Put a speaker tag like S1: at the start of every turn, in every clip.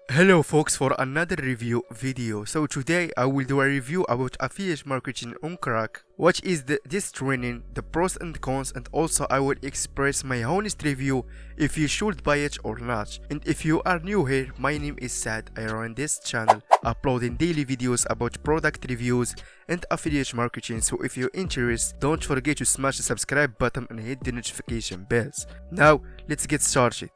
S1: Hello folks, for another review video. So today I will do a review about affiliate marketing on Crack. What is this training, the pros and cons, and also I will express my honest review if you should buy it or not. And if you are new here, my name is Sad. I run this channel uploading daily videos about product reviews and affiliate marketing. So if you're interested, don't forget to smash the subscribe button and hit the notification bells. Now let's get started.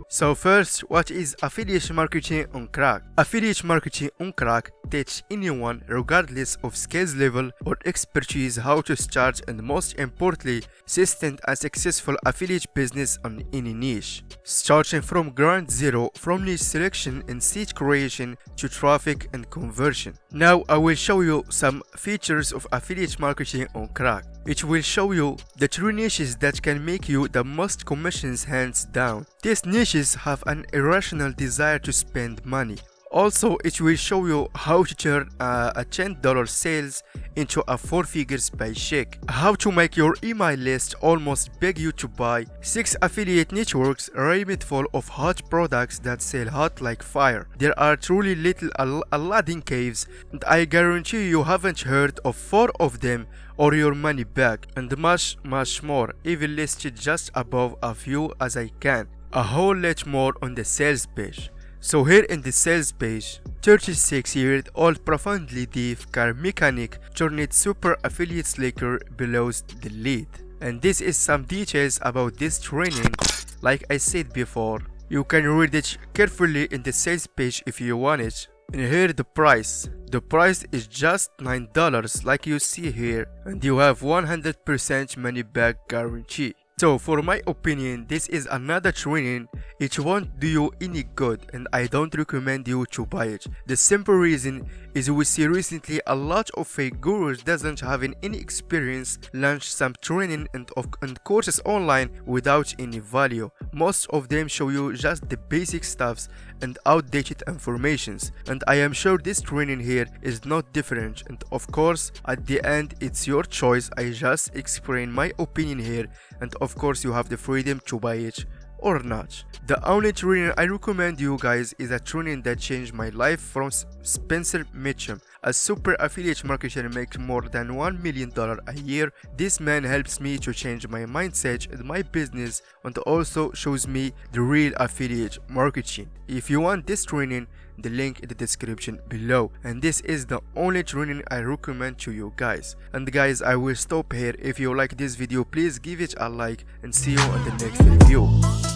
S1: So first, what is affiliate marketing on Crack? Affiliate marketing on Crack teaches anyone, regardless of skills level or expertise, how to start and most importantly, sustain a successful affiliate business on any niche. Starting from ground zero, from niche selection and seed creation to traffic and conversion. Now I will show you some features of affiliate marketing on Crack. It will show you the true niches that can make you the most commissions hands down. These niches have an irrational desire to spend money. Also, it will show you how to turn a $10 sales into a 4 figures by check. How to make your email list almost beg you to buy. 6 affiliate networks rammed full of hot products that sell hot like fire. There are truly little Aladdin caves, and I guarantee you haven't heard of 4 of them or your money back, and much more, even listed just above a few as I can. A whole lot more on the sales page. So here in the sales page, 36-year-old profoundly deaf car mechanic turned super affiliate slacker below the lead. And this is some details about this training. Like I said before, you can read it carefully in the sales page if you want it. And here the price. The price is just $9 like you see here, and you have 100% money back guarantee. So for my opinion, this is another training. It won't do you any good and I don't recommend you to buy it. The simple reason is we see recently a lot of fake gurus doesn't having any experience launch some training and courses online without any value. Most of them show you just the basic stuffs and outdated informations, and I am sure this training here is not different, and of course at the end it's your choice. I just explain my opinion here, and of course you have the freedom to buy it or not. The only training I recommend you guys is a training that changed my life from Spencer Mitchum, a super affiliate marketer making more than $1 million a year. This man helps me to change my mindset and my business, and also shows me the real affiliate marketing. If you want this training, the link in the description below, and this is the only training I recommend to you guys. And guys, I will stop here. If you like this video, please give it a like and see you on the next review.